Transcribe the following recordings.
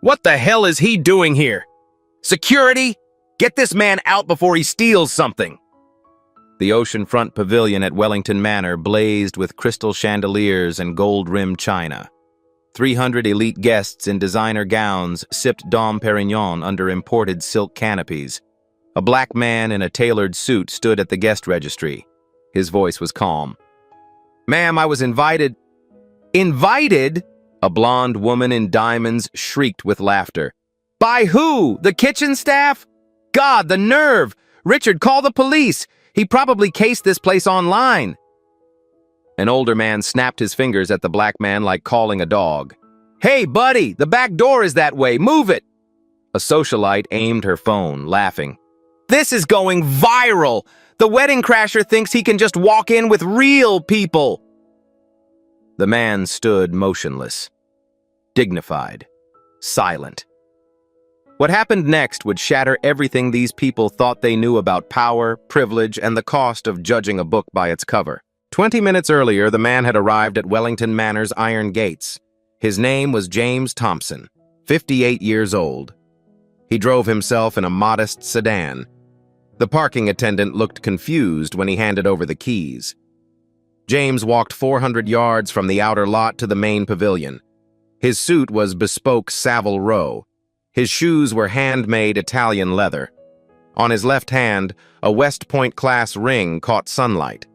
What the hell is he doing here? Security? Get this man out before he steals something. The oceanfront pavilion at Wellington Manor blazed with crystal chandeliers and gold-rimmed china. 300 elite guests in designer gowns sipped Dom Perignon under imported silk canopies. A black man in a tailored suit stood at the guest registry. His voice was calm. "Ma'am, I was invited." "Invited?" A blonde woman in diamonds shrieked with laughter. "By who? The kitchen staff? God, the nerve! Richard, call the police! He probably cased this place online." An older man snapped his fingers at the black man like calling a dog. "Hey, buddy, the back door is that way. Move it!" A socialite aimed her phone, laughing. "This is going viral! The wedding crasher thinks he can just walk in with real people!" The man stood motionless, dignified, silent. What happened next would shatter everything these people thought they knew about power, privilege, and the cost of judging a book by its cover. 20 minutes earlier, the man had arrived at Wellington Manor's iron gates. His name was James Thompson, 58 years old. He drove himself in a modest sedan. The parking attendant looked confused when he handed over the keys. James walked 400 yards from the outer lot to the main pavilion. His suit was bespoke Savile Row. His shoes were handmade Italian leather. On his left hand, a West Point class ring caught sunlight.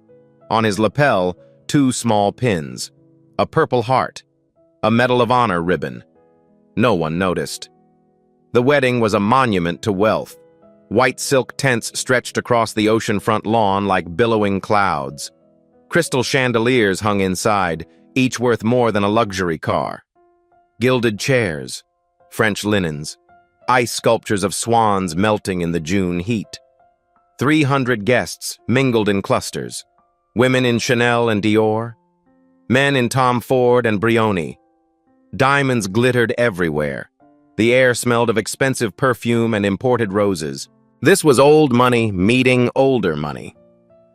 On his lapel, 2 small pins, a Purple Heart, a Medal of Honor ribbon. No one noticed. The wedding was a monument to wealth. White silk tents stretched across the oceanfront lawn like billowing clouds. Crystal chandeliers hung inside, each worth more than a luxury car. Gilded chairs, French linens, ice sculptures of swans melting in the June heat. 300 guests mingled in clusters, women in Chanel and Dior, men in Tom Ford and Brioni. Diamonds glittered everywhere. The air smelled of expensive perfume and imported roses. This was old money meeting older money.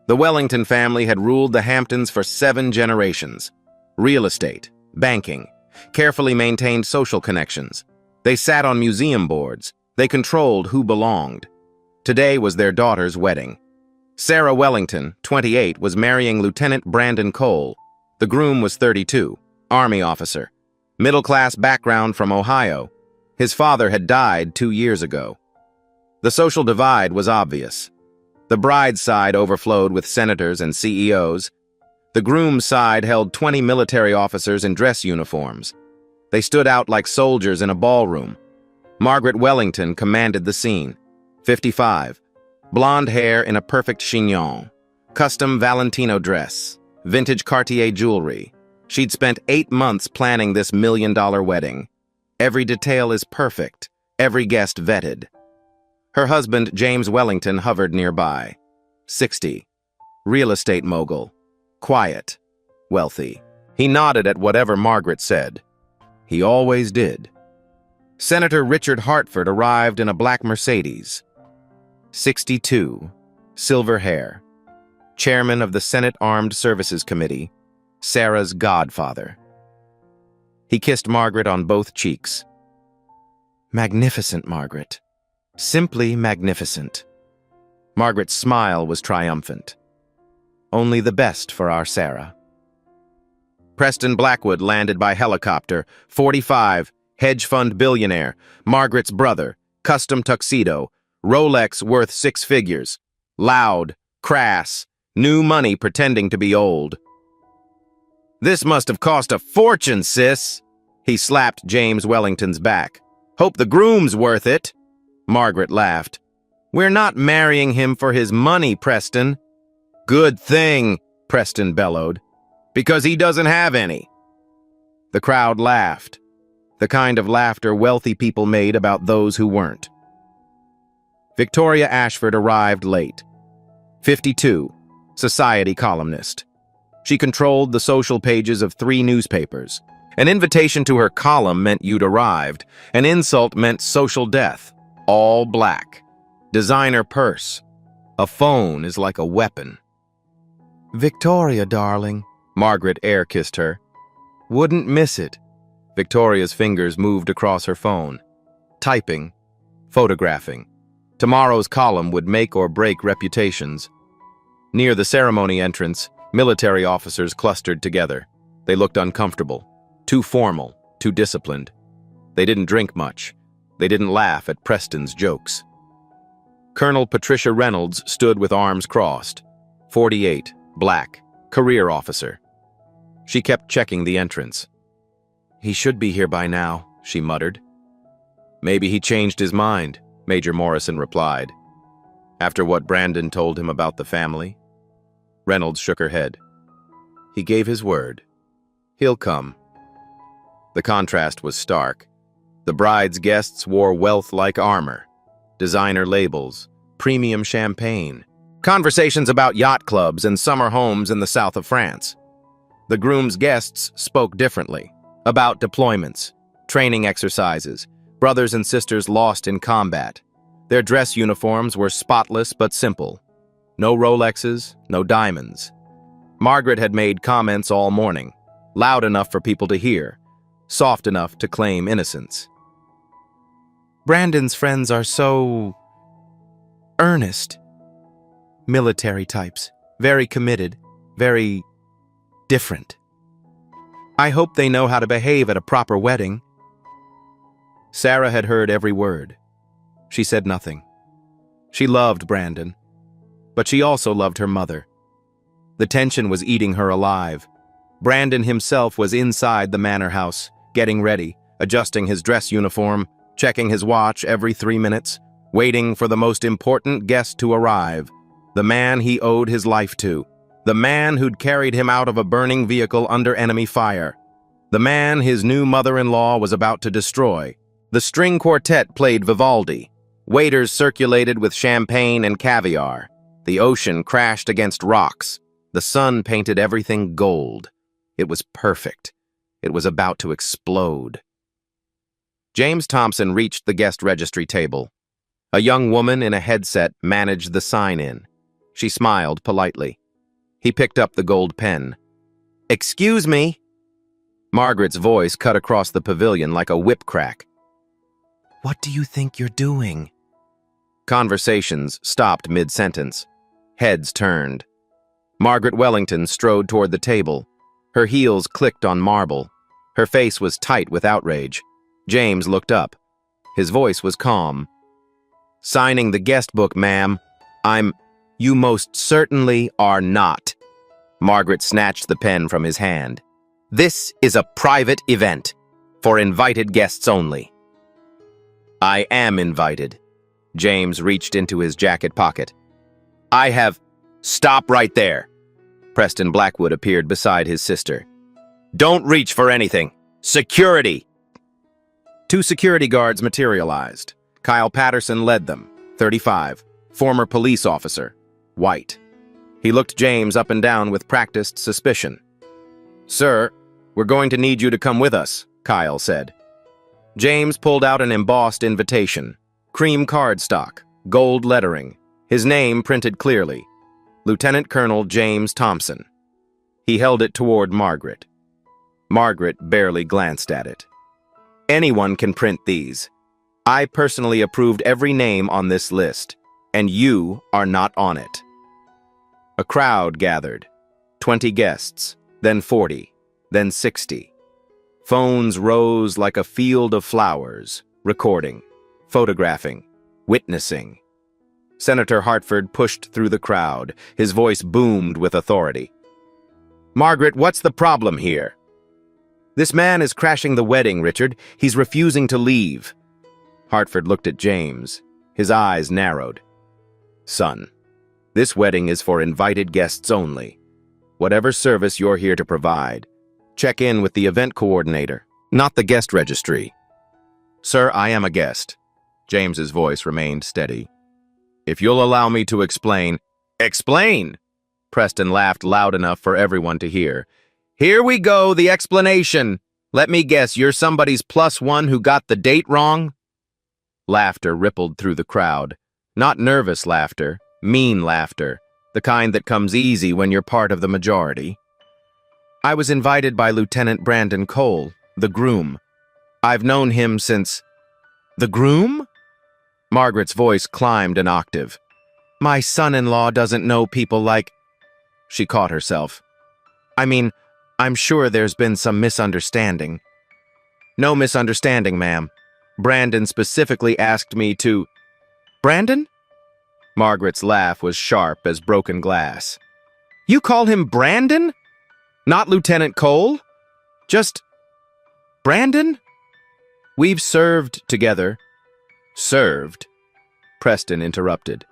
The Wellington family had ruled the Hamptons for 7 generations. Real estate, banking, carefully maintained social connections. They sat on museum boards. They controlled who belonged. Today was their daughter's wedding. Sarah Wellington, 28, was marrying Lieutenant Brandon Cole. The groom was 32, Army officer. Middle-class background from Ohio. His father had died 2 years ago. The social divide was obvious. The bride's side overflowed with senators and CEOs. The groom's side held 20 military officers in dress uniforms. They stood out like soldiers in a ballroom. Margaret Wellington commanded the scene. 55. Blonde hair in a perfect chignon. Custom Valentino dress. Vintage Cartier jewelry. She'd spent 8 months planning this million-dollar wedding. Every detail is perfect. Every guest vetted. Her husband, James Wellington, hovered nearby. 60. Real estate mogul. Quiet. Wealthy. He nodded at whatever Margaret said. He always did. Senator Richard Hartford arrived in a black Mercedes. 62. Silver hair. Chairman of the Senate Armed Services Committee. Sarah's godfather. He kissed Margaret on both cheeks. Magnificent, Margaret. Simply magnificent. Margaret's smile was triumphant. Only the best for our Sarah. Preston Blackwood landed by helicopter, 45, hedge fund billionaire, Margaret's brother, custom tuxedo, Rolex worth 6 figures, loud, crass, new money pretending to be old. "This must have cost a fortune, sis." He slapped James Wellington's back. "Hope the groom's worth it." Margaret laughed. "We're not marrying him for his money, Preston." "Good thing," Preston bellowed, "because he doesn't have any." The crowd laughed, the kind of laughter wealthy people made about those who weren't. Victoria Ashford arrived late. 52, society columnist. She controlled the social pages of 3 newspapers. An invitation to her column meant you'd arrived. An insult meant social death. All black. Designer purse. A phone is like a weapon. "Victoria, darling," Margaret air-kissed her. "Wouldn't miss it. Victoria's fingers moved across her phone. Typing, photographing. Tomorrow's column would make or break reputations. Near the ceremony entrance, military officers clustered together. They looked uncomfortable, too formal, too disciplined. They didn't drink much. They didn't laugh at Preston's jokes. Colonel Patricia Reynolds stood with arms crossed. 48, black, career officer. She kept checking the entrance. "He should be here by now," she muttered. "Maybe he changed his mind," Major Morrison replied. "After what Brandon told him about the family?" Reynolds shook her head. "He gave his word. He'll come." The contrast was stark. The bride's guests wore wealth-like armor, designer labels, premium champagne, conversations about yacht clubs and summer homes in the south of France. The groom's guests spoke differently, about deployments, training exercises, brothers and sisters lost in combat. Their dress uniforms were spotless but simple. No Rolexes, no diamonds. Margaret had made comments all morning, loud enough for people to hear, soft enough to claim innocence. "Brandon's friends are so earnest. Military types, very committed, very different. I hope they know how to behave at a proper wedding." Sarah had heard every word. She said nothing. She loved Brandon, but she also loved her mother. The tension was eating her alive. Brandon himself was inside the manor house, getting ready, adjusting his dress uniform, checking his watch every 3 minutes, waiting for the most important guest to arrive, the man he owed his life to, the man who'd carried him out of a burning vehicle under enemy fire, the man his new mother-in-law was about to destroy. The string quartet played Vivaldi. Waiters circulated with champagne and caviar. The ocean crashed against rocks. The sun painted everything gold. It was perfect. It was about to explode. James Thompson reached the guest registry table. A young woman in a headset managed the sign-in. She smiled politely. He picked up the gold pen. "Excuse me." Margaret's voice cut across the pavilion like a whip crack. "What do you think you're doing?" Conversations stopped mid-sentence. Heads turned. Margaret Wellington strode toward the table. Her heels clicked on marble. Her face was tight with outrage. James looked up. His voice was calm. "Signing the guest book, ma'am. You most certainly are not." Margaret snatched the pen from his hand. "This is a private event, for invited guests only." "I am invited." James reached into his jacket pocket. "I have—" "Stop right there." Preston Blackwood appeared beside his sister. "Don't reach for anything. Security!" 2 security guards materialized. Kyle Patterson led them, 35, former police officer, white. He looked James up and down with practiced suspicion. "Sir, we're going to need you to come with us," Kyle said. James pulled out an embossed invitation. Cream cardstock, gold lettering, his name printed clearly. Lieutenant Colonel James Thompson. He held it toward Margaret. Margaret barely glanced at it. "Anyone can print these. I personally approved every name on this list, and you are not on it." A crowd gathered. 20 guests, then 40, then 60. Phones rose like a field of flowers, recording, photographing, witnessing. Senator Hartford pushed through the crowd. His voice boomed with authority. "Margaret, what's the problem here?" "This man is crashing the wedding, Richard. He's refusing to leave." Hartford looked at James. His eyes narrowed. "Son, this wedding is for invited guests only. Whatever service you're here to provide, check in with the event coordinator, not the guest registry." "Sir, I am a guest." James's voice remained steady. "If you'll allow me to explain—" "Explain!" Preston laughed loud enough for everyone to hear. "Here we go, the explanation. Let me guess, you're somebody's +1 who got the date wrong?" Laughter rippled through the crowd. Not nervous laughter, mean laughter, the kind that comes easy when you're part of the majority. "I was invited by Lieutenant Brandon Cole, the groom," I've known him since... The Groom? Margaret's voice climbed an octave. My son-in-law doesn't know people like... She caught herself. I mean, I'm sure there's been some misunderstanding. No misunderstanding, ma'am. Brandon specifically asked me to... Brandon? Margaret's laugh was sharp as broken glass. You call him Brandon? Not Lieutenant Cole? Just... Brandon? We've served together. Served? Preston interrupted.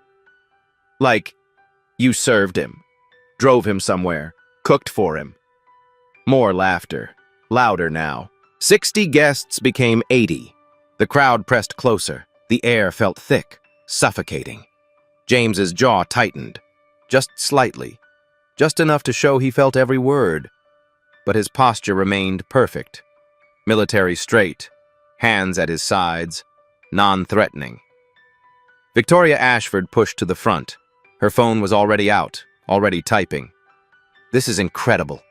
Like, you served him, drove him somewhere, cooked for him. More laughter, louder now. 60 guests became 80. The crowd pressed closer. The air felt thick, suffocating. James's jaw tightened, just slightly, just enough to show he felt every word. But his posture remained perfect. Military straight, hands at his sides, non-threatening. Victoria Ashford pushed to the front. Her phone was already out, already typing. This is incredible.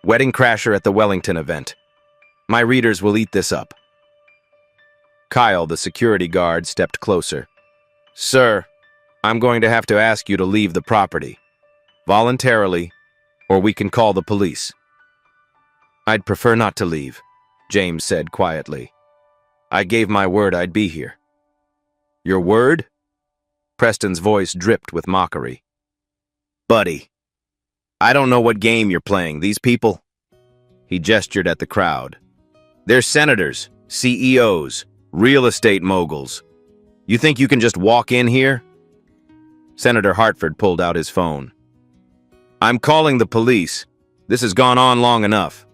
Wedding crasher at the Wellington event. My readers will eat this up. Kyle, the security guard, stepped closer. Sir, I'm going to have to ask you to leave the property. Voluntarily, or we can call the police. I'd prefer not to leave, James said quietly. I gave my word I'd be here. Your word? Preston's voice dripped with mockery. Buddy, I don't know what game you're playing. These people... He gestured at the crowd. They're senators, CEOs, real estate moguls. You think you can just walk in here? Senator Hartford pulled out his phone. I'm calling the police. This has gone on long enough.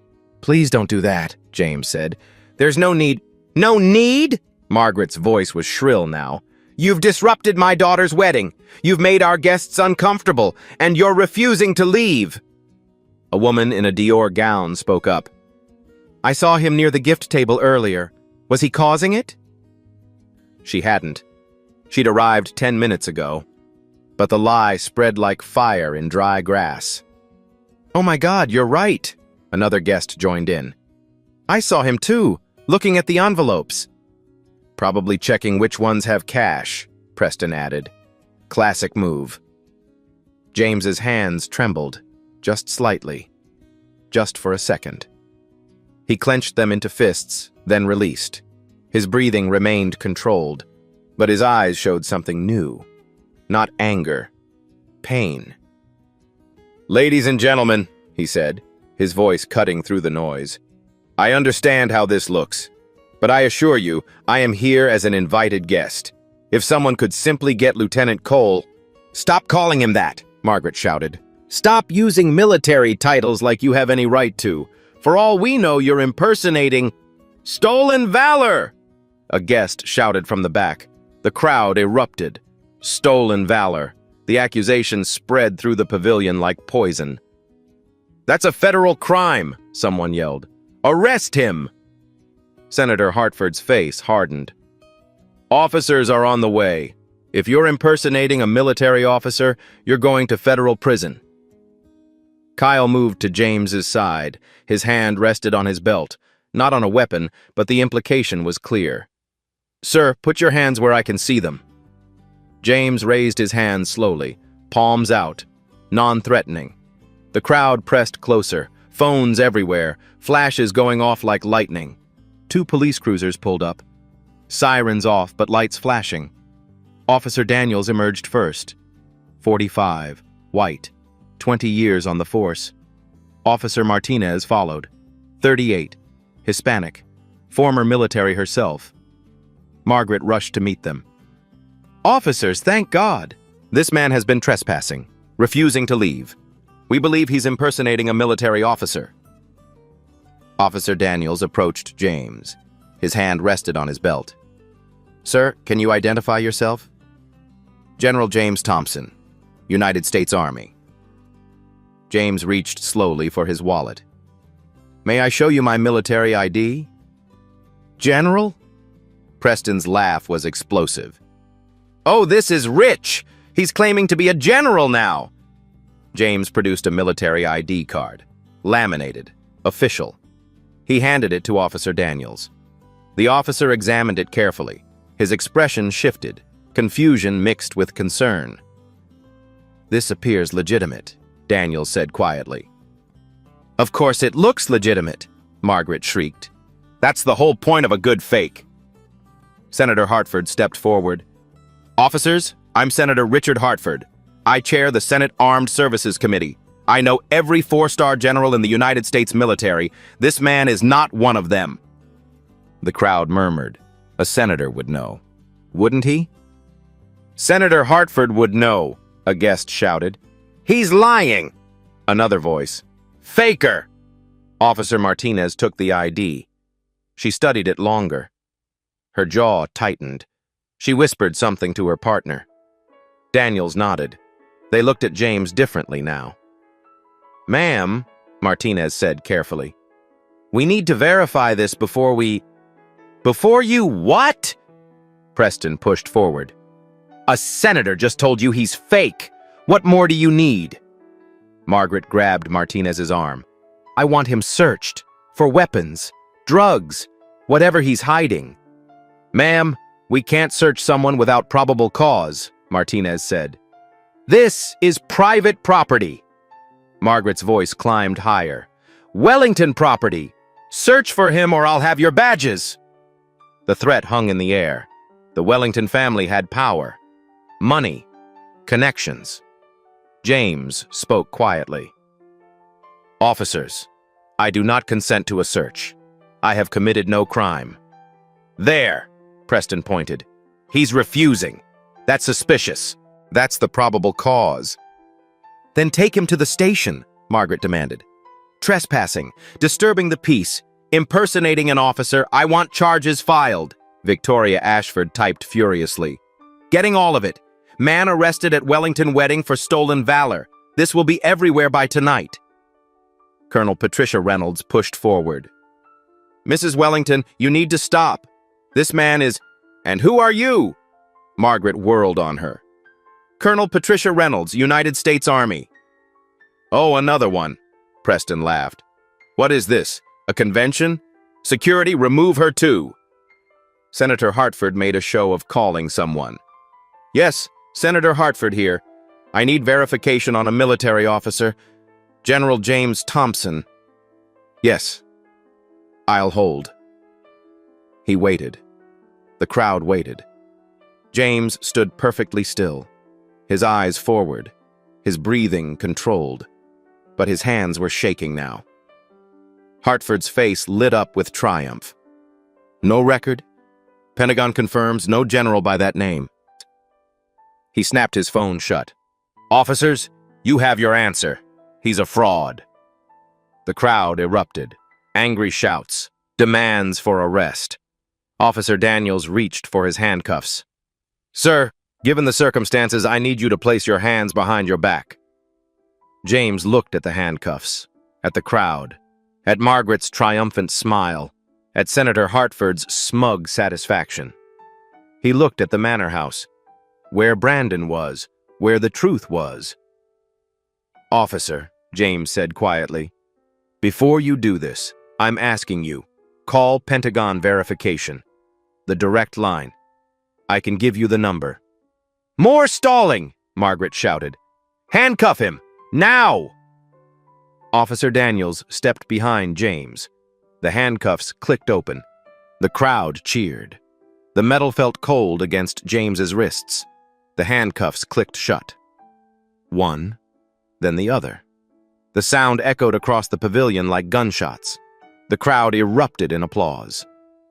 Please don't do that, James said. There's no need. No need? Margaret's voice was shrill now. You've disrupted my daughter's wedding. You've made our guests uncomfortable, and you're refusing to leave. A woman in a Dior gown spoke up. I saw him near the gift table earlier. Was he causing it? She hadn't. She'd arrived 10 minutes ago. But the lie spread like fire in dry grass. Oh my God, you're right, another guest joined in. I saw him too, looking at the envelopes. Probably checking which ones have cash, Preston added. Classic move. James's hands trembled, just slightly. Just for a second. He clenched them into fists, then released. His breathing remained controlled, but his eyes showed something new. Not anger. Pain. Ladies and gentlemen, he said, his voice cutting through the noise. I understand how this looks, but I assure you, I am here as an invited guest. If someone could simply get Lieutenant Cole... Stop calling him that, Margaret shouted. Stop using military titles like you have any right to. For all we know, you're impersonating... Stolen valor! A guest shouted from the back. The crowd erupted. Stolen valor. The accusation spread through the pavilion like poison. That's a federal crime, someone yelled. Arrest him! Senator Hartford's face hardened. Officers are on the way. If you're impersonating a military officer, you're going to federal prison. Kyle moved to James's side. His hand rested on his belt. Not on a weapon, but the implication was clear. Sir, put your hands where I can see them. James raised his hands slowly, palms out, non-threatening. The crowd pressed closer, phones everywhere, flashes going off like lightning. 2 police cruisers pulled up. Sirens off, but lights flashing. Officer Daniels emerged first. 45, white, 20 years on the force. Officer Martinez followed. 38, Hispanic, former military herself. Margaret rushed to meet them. Officers, thank God! This man has been trespassing, refusing to leave. We believe he's impersonating a military officer. Officer Daniels approached James. His hand rested on his belt. Sir, can you identify yourself? General James Thompson, United States Army. James reached slowly for his wallet. May I show you my military ID? General? Preston's laugh was explosive. Oh, this is rich! He's claiming to be a general now! James produced a military ID card. Laminated. Official. He handed it to Officer Daniels. The officer examined it carefully. His expression shifted, confusion mixed with concern. "This appears legitimate," Daniels said quietly. "Of course it looks legitimate," Margaret shrieked. "That's the whole point of a good fake." Senator Hartford stepped forward. "Officers, I'm Senator Richard Hartford. I chair the Senate Armed Services Committee. I know every four-star general in the United States military. This man is not one of them." The crowd murmured. A senator would know. Wouldn't he? "Senator Hartford would know," a guest shouted. "He's lying." Another voice. "Faker!" Officer Martinez took the ID. She studied it longer. Her jaw tightened. She whispered something to her partner. Daniels nodded. They looked at James differently now. "Ma'am," Martinez said carefully, "we need to verify this before we—" "Before you what?" Preston pushed forward. "A senator just told you he's fake. What more do you need?" Margaret grabbed Martinez's arm. "I want him searched. For weapons, drugs, whatever he's hiding." "Ma'am, we can't search someone without probable cause," Martinez said. "This is private property." Margaret's voice climbed higher. "Wellington property! Search for him or I'll have your badges!" The threat hung in the air. The Wellington family had power, money, connections. James spoke quietly. "Officers, I do not consent to a search. I have committed no crime." "There," Preston pointed. "He's refusing. That's suspicious. That's the probable cause." "Then take him to the station," Margaret demanded. "Trespassing, disturbing the peace, impersonating an officer, I want charges filed," Victoria Ashford typed furiously. "Getting all of it. Man arrested at Wellington wedding for stolen valor. This will be everywhere by tonight." Colonel Patricia Reynolds pushed forward. "Mrs. Wellington, you need to stop. This man is—" "And who are you?" Margaret whirled on her. "Colonel Patricia Reynolds, United States Army." "Oh, another one," Preston laughed. "What is this, a convention? Security, remove her too." Senator Hartford made a show of calling someone. "Yes, Senator Hartford here. I need verification on a military officer, General James Thompson." "Yes, I'll hold." He waited. The crowd waited. James stood perfectly still, his eyes forward, his breathing controlled, but his hands were shaking now. Hartford's face lit up with triumph. "No record? Pentagon confirms no general by that name." He snapped his phone shut. "Officers, you have your answer. He's a fraud." The crowd erupted. Angry shouts, demands for arrest. Officer Daniels reached for his handcuffs. "Sir, given the circumstances, I need you to place your hands behind your back." James looked at the handcuffs, at the crowd, at Margaret's triumphant smile, at Senator Hartford's smug satisfaction. He looked at the manor house, where Brandon was, where the truth was. "Officer," James said quietly, "before you do this, I'm asking you, call Pentagon verification. The direct line. I can give you the number." "More stalling!" Margaret shouted. "Handcuff him! Now!" Officer Daniels stepped behind James. The handcuffs clicked open. The crowd cheered. The metal felt cold against James's wrists. The handcuffs clicked shut. One, then the other. The sound echoed across the pavilion like gunshots. The crowd erupted in applause.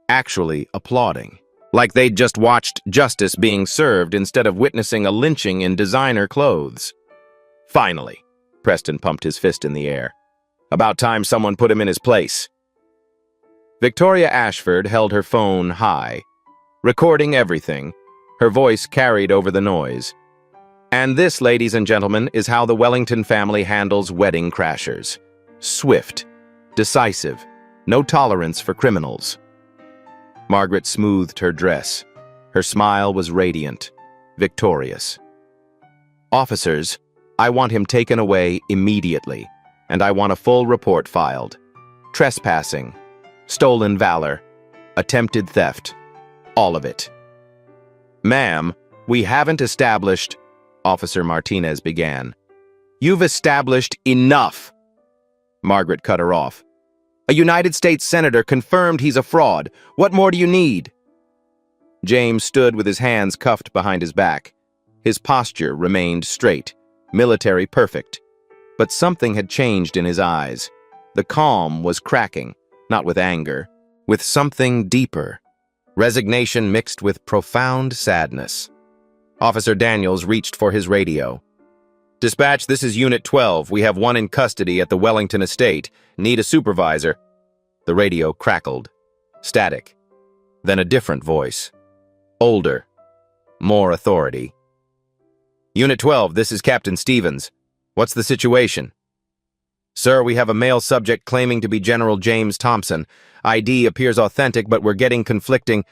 Actually applauding. Like they'd just watched justice being served instead of witnessing a lynching in designer clothes. "Finally," Preston pumped his fist in the air. "About time someone put him in his place." Victoria Ashford held her phone high, recording everything. Her voice carried over the noise. "And this, ladies and gentlemen, is how the Wellington family handles wedding crashers. Swift, decisive, no tolerance for criminals." Margaret smoothed her dress. Her smile was radiant, victorious. "Officers, I want him taken away immediately, and I want a full report filed. Trespassing, stolen valor, Attempted theft. All of it. Ma'am, we haven't established, Officer Martinez began. You've established enough. Margaret cut her off. A United States Senator confirmed he's a fraud. What more do you need? James stood with his hands cuffed behind his back. His posture remained straight, military perfect. But something had changed in his eyes. The calm was cracking, not with anger, with something deeper. Resignation mixed with profound sadness. Officer Daniels reached for his radio. Dispatch, this is Unit 12. We have one in custody at the Wellington estate. Need a supervisor. The radio crackled. Static. Then a different voice. Older. More authority. Unit 12, this is Captain Stevens. What's the situation? Sir, we have a male subject claiming to be General James Thompson. ID appears authentic, but we're getting conflicting.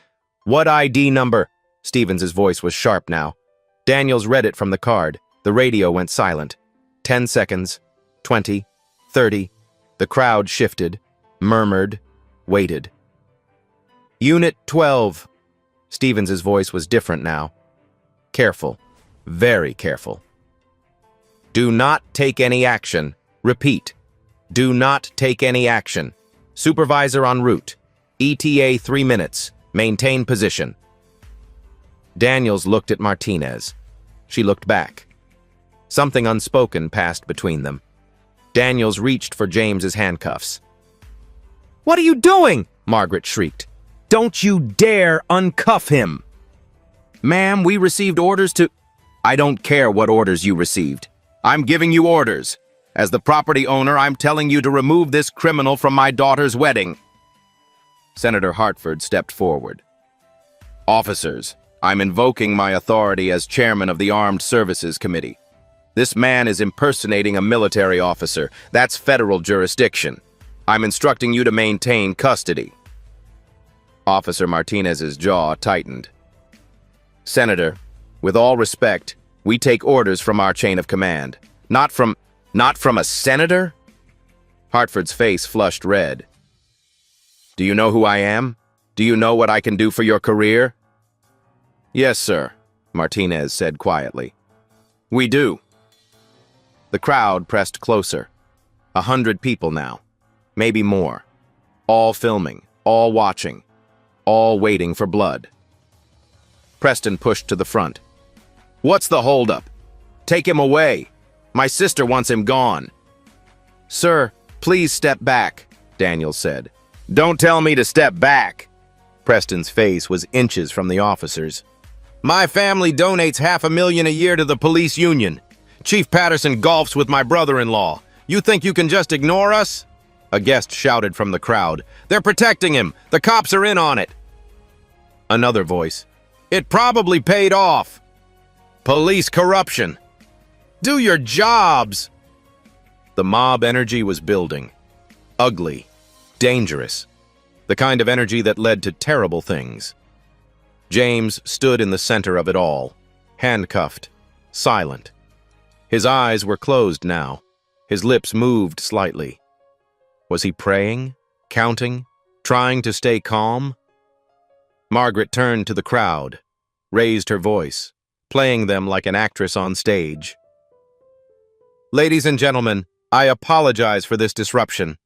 What ID number? Stevens' voice was sharp now. Daniels read it from the card. The radio went silent. 10 seconds. 20. 30. The crowd shifted, murmured, waited. Unit 12. Stevens' voice was different now. Careful. Very careful. Do not take any action. Repeat. Do not take any action. Supervisor en route. ETA 3 minutes. Maintain position. Daniels looked at Martinez. She looked back. Something unspoken passed between them. Daniels reached for James's handcuffs. What are you doing? Margaret shrieked. Don't you dare uncuff him. Ma'am, we received orders to... I don't care what orders you received. I'm giving you orders. As the property owner, I'm telling you to remove this criminal from my daughter's wedding. Senator Hartford stepped forward. Officers, I'm invoking my authority as chairman of the Armed Services Committee. This man is impersonating a military officer. That's federal jurisdiction. I'm instructing you to maintain custody. Officer Martinez's jaw tightened. Senator, with all respect, we take orders from our chain of command. Not from a senator? Hartford's face flushed red. Do you know who I am? Do you know what I can do for your career? Yes, sir, Martinez said quietly. We do. The crowd pressed closer. 100 people now. Maybe more. All filming, all watching, all waiting for blood. Preston pushed to the front. What's the holdup? Take him away. My sister wants him gone. Sir, please step back, Daniels said. Don't tell me to step back. Preston's face was inches from the officers. My family donates $500,000 a year to the police union. Chief Patterson golfs with my brother-in-law. You think you can just ignore us? A guest shouted from the crowd. They're protecting him. The cops are in on it. Another voice. It probably paid off. Police corruption. Do your jobs. The mob energy was building. Ugly. Dangerous. The kind of energy that led to terrible things. James stood in the center of it all, handcuffed, silent. His eyes were closed now. His lips moved slightly. Was he praying, counting, trying to stay calm? Margaret turned to the crowd, raised her voice, playing them like an actress on stage. Ladies and gentlemen, I apologize for this disruption.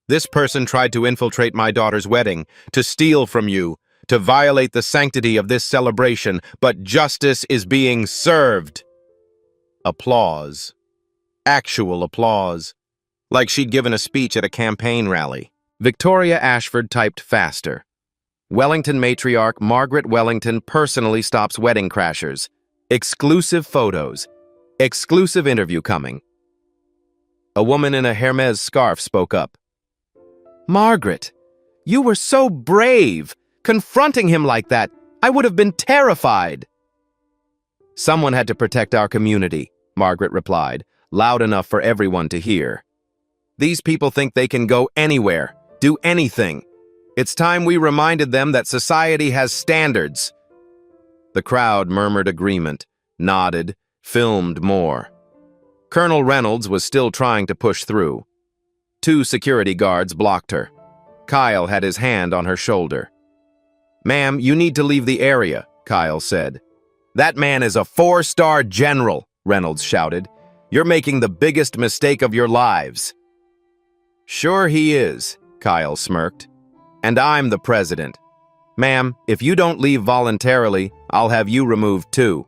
This person tried to infiltrate my daughter's wedding, to steal from you, to violate the sanctity of this celebration, but justice is being served. Applause. Actual applause. Like she'd given a speech at a campaign rally. Victoria Ashford typed faster. Wellington matriarch Margaret Wellington personally stops wedding crashers. Exclusive photos. Exclusive interview coming. A woman in a Hermes scarf spoke up. Margaret, you were so brave. Confronting him like that, I would have been terrified. Someone had to protect our community, Margaret replied, loud enough for everyone to hear. These people think they can go anywhere, do anything. It's time we reminded them that society has standards. The crowd murmured agreement, nodded, filmed more. Colonel Reynolds was still trying to push through. 2 security guards blocked her. Kyle had his hand on her shoulder. Ma'am, you need to leave the area, Kyle said. That man is a 4-star general, Reynolds shouted. You're making the biggest mistake of your lives. Sure he is, Kyle smirked. And I'm the president. Ma'am, if you don't leave voluntarily, I'll have you removed too.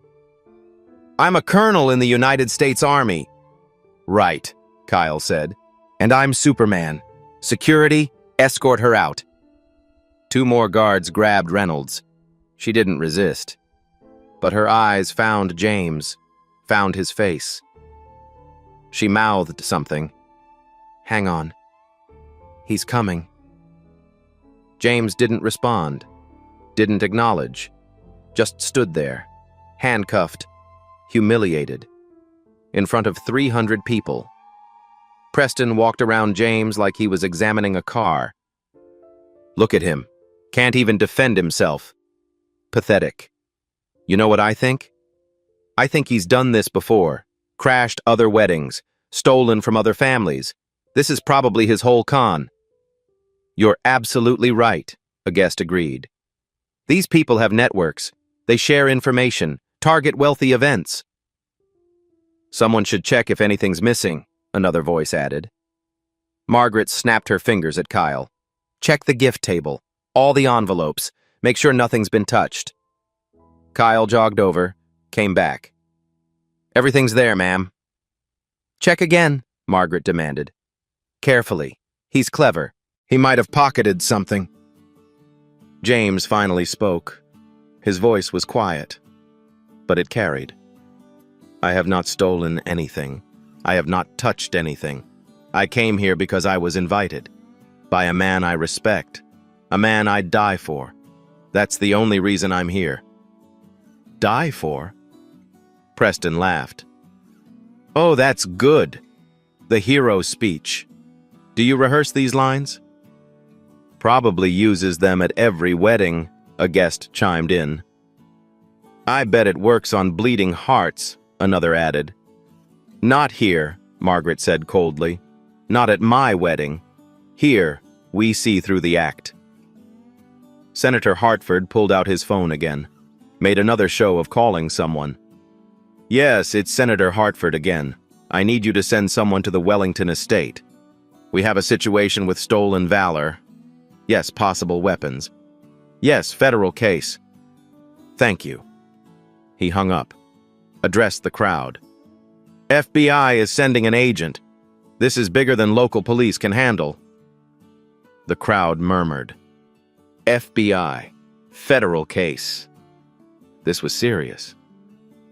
I'm a colonel in the United States Army. Right, Kyle said. And I'm Superman. Security, escort her out. 2 more guards grabbed Reynolds. She didn't resist. But her eyes found James, found his face. She mouthed something. Hang on. He's coming. James didn't respond, didn't acknowledge, just stood there, handcuffed, humiliated, in front of 300 people. Preston walked around James like he was examining a car. Look at him. Can't even defend himself. Pathetic. You know what I think? I think he's done this before. Crashed other weddings. Stolen from other families. This is probably his whole con. You're absolutely right, a guest agreed. These people have networks. They share information, target wealthy events. Someone should check if anything's missing, another voice added. Margaret snapped her fingers at Kyle. Check the gift table, all the envelopes, make sure nothing's been touched. Kyle jogged over, came back. Everything's there, ma'am. Check again, Margaret demanded. Carefully. He's clever. He might have pocketed something. James finally spoke. His voice was quiet, but it carried. I have not stolen anything. I have not touched anything. I came here because I was invited. By a man I respect. A man I'd die for. That's the only reason I'm here. Die for? Preston laughed. Oh, that's good. The hero speech. Do you rehearse these lines? Probably uses them at every wedding, a guest chimed in. I bet it works on bleeding hearts, another added. Not here, Margaret said coldly. Not at my wedding. Here, we see through the act. Senator Hartford pulled out his phone again, made another show of calling someone. Yes, it's Senator Hartford again. I need you to send someone to the Wellington estate. We have a situation with stolen valor. Yes, possible weapons. Yes, federal case. Thank you. He hung up, addressed the crowd. FBI is sending an agent. This is bigger than local police can handle. The crowd murmured. FBI. Federal case. This was serious.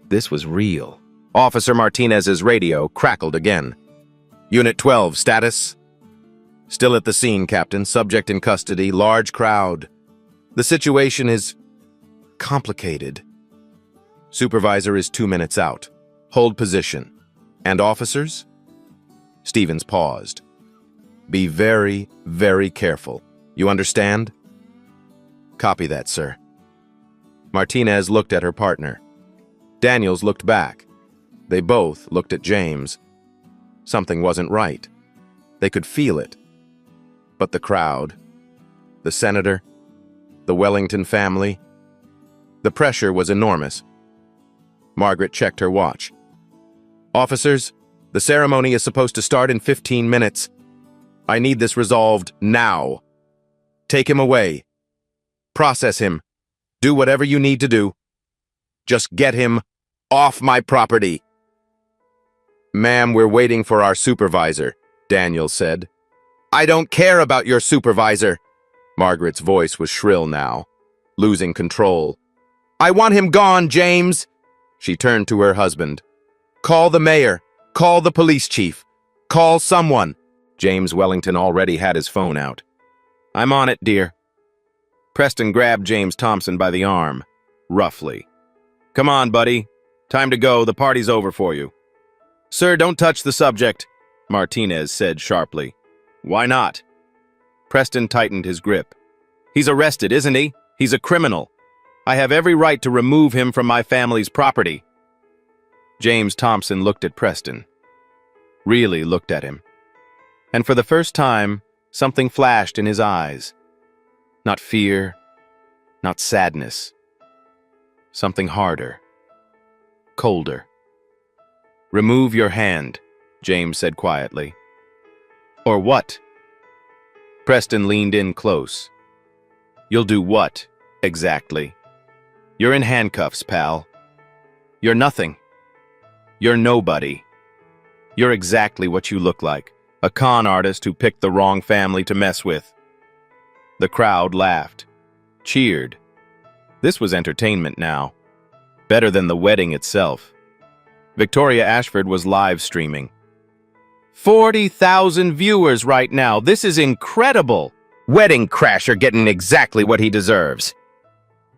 This was real. Officer Martinez's radio crackled again. Unit 12, status? Still at the scene, Captain. Subject in custody. Large crowd. The situation is complicated. Supervisor is 2 minutes out. Hold position. And officers? Stevens paused. Be very, very careful. You understand? Copy that, sir. Martinez looked at her partner. Daniels looked back. They both looked at James. Something wasn't right. They could feel it. But the crowd, the senator, the Wellington family, the pressure was enormous. Margaret checked her watch. Officers, the ceremony is supposed to start in 15 minutes. I need this resolved now. Take him away. Process him. Do whatever you need to do. Just get him off my property. Ma'am, we're waiting for our supervisor, Daniel said. I don't care about your supervisor. Margaret's voice was shrill now, losing control. I want him gone, James. She turned to her husband. Call the mayor. Call the police chief. Call someone. James Wellington already had his phone out. I'm on it, dear. Preston grabbed James Thompson by the arm, roughly. Come on, buddy. Time to go. The party's over for you. Sir, don't touch the subject, Martinez said sharply. Why not? Preston tightened his grip. He's arrested, isn't he? He's a criminal. I have every right to remove him from my family's property. James Thompson looked at Preston. Really looked at him. And for the first time, something flashed in his eyes. Not fear, Not sadness. Something harder. Colder. "Remove your hand," James said quietly. "Or what?" Preston leaned in close. "You'll do what, exactly?" "You're in handcuffs, pal. You're nothing. You're nobody. You're exactly what you look like, a con artist who picked the wrong family to mess with." The crowd laughed, cheered. This was entertainment now. Better than the wedding itself. Victoria Ashford was live streaming. 40,000 viewers right now. This is incredible. Wedding crasher getting exactly what he deserves.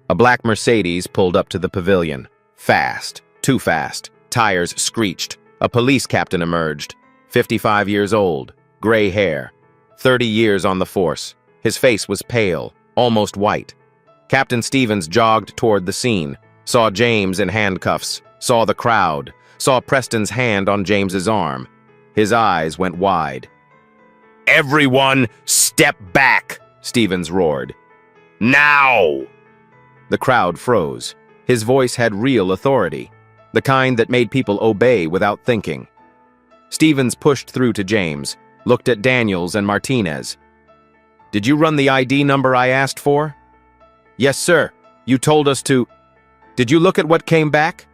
A black Mercedes pulled up to the pavilion. Fast. Too fast. Tires screeched. A police captain emerged. 55 years old. Gray hair. 30 years on the force. His face was pale, almost white. Captain Stevens jogged toward the scene, saw James in handcuffs, saw the crowd, saw Preston's hand on James's arm. His eyes went wide. "Everyone, step back!" Stevens roared. "Now!" The crowd froze. His voice had real authority, the kind that made people obey without thinking. Stevens pushed through to James, looked at Daniels and Martinez. "Did you run the ID number I asked for?" "Yes, sir. You told us to." "Did you look at what came back?"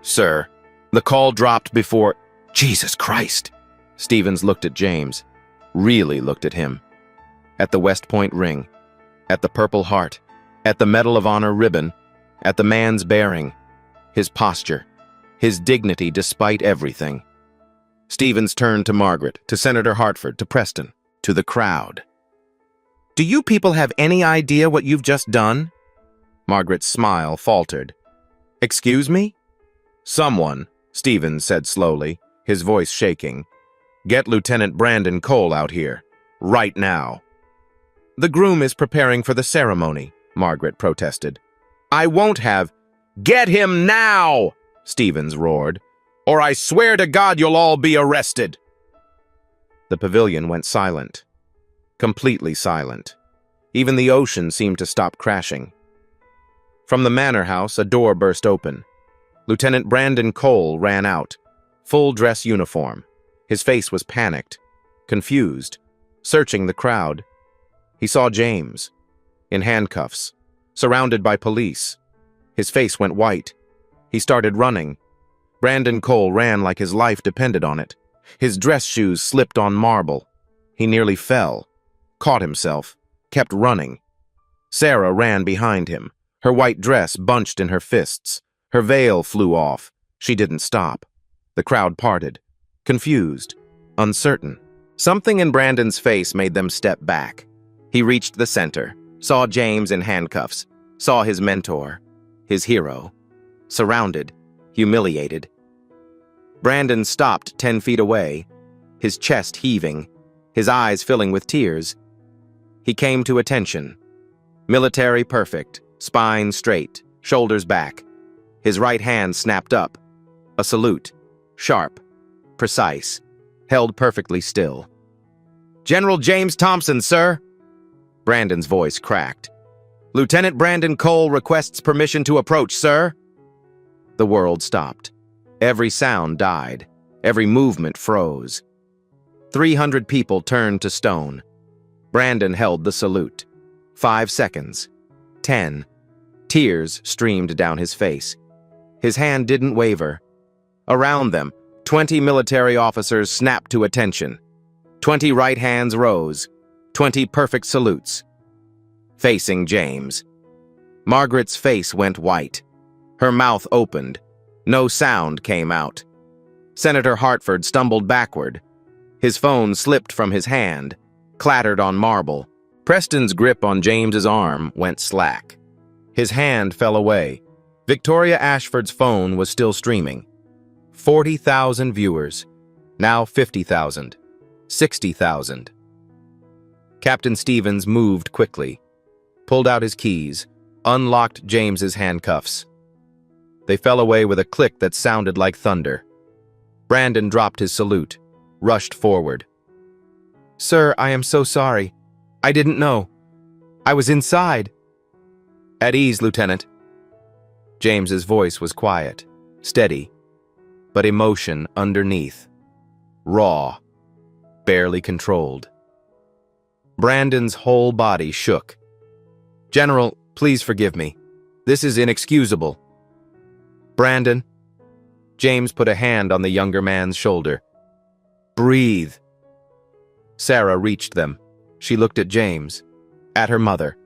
"Sir." The call dropped before. "Jesus Christ!" Stevens looked at James, really looked at him. At the West Point ring, at the Purple Heart, at the Medal of Honor ribbon, at the man's bearing, his posture, his dignity despite everything. Stevens turned to Margaret, to Senator Hartford, to Preston, to the crowd. "Do you people have any idea what you've just done?" Margaret's smile faltered. "Excuse me?" "Someone," Stevens said slowly, his voice shaking, "get Lieutenant Brandon Cole out here. Right now." "The groom is preparing for the ceremony," Margaret protested. "I won't have—" "Get him now!" Stevens roared. "Or I swear to God you'll all be arrested!" The pavilion went silent. Completely silent. Even the ocean seemed to stop crashing. From the manor house, a door burst open. Lieutenant Brandon Cole ran out, full dress uniform. His face was panicked, confused, searching the crowd. He saw James, in handcuffs, surrounded by police. His face went white. He started running. Brandon Cole ran like his life depended on it. His dress shoes slipped on marble. He nearly fell, caught himself, kept running. Sarah ran behind him, her white dress bunched in her fists. Her veil flew off. She didn't stop. The crowd parted, confused, uncertain. Something in Brandon's face made them step back. He reached the center, saw James in handcuffs, saw his mentor, his hero, surrounded, humiliated. Brandon stopped 10 feet away, his chest heaving, his eyes filling with tears. He came to attention. Military perfect, spine straight, shoulders back. His right hand snapped up. A salute, sharp, precise, held perfectly still. "General James Thompson, sir!" Brandon's voice cracked. "Lieutenant Brandon Cole requests permission to approach, sir." The world stopped. Every sound died. Every movement froze. 300 people turned to stone. Brandon held the salute. 5 seconds. 10. Tears streamed down his face. His hand didn't waver. Around them, 20 military officers snapped to attention. 20 right hands rose. 20 perfect salutes. Facing James. Margaret's face went white. Her mouth opened. No sound came out. Senator Hartford stumbled backward. His phone slipped from his hand, clattered on marble. Preston's grip on James's arm went slack. His hand fell away. Victoria Ashford's phone was still streaming. 40,000 viewers. Now 50,000. 60,000. Captain Stevens moved quickly, pulled out his keys, unlocked James's handcuffs. They fell away with a click that sounded like thunder. Brandon dropped his salute, rushed forward. "Sir, I am so sorry. I didn't know. I was inside." At ease, Lieutenant. James's voice was quiet, steady, but emotion underneath. Raw, barely controlled. Brandon's whole body shook. General, please forgive me. This is inexcusable. Brandon. James put a hand on the younger man's shoulder. Breathe. Sarah reached them. She looked at James, at her mother,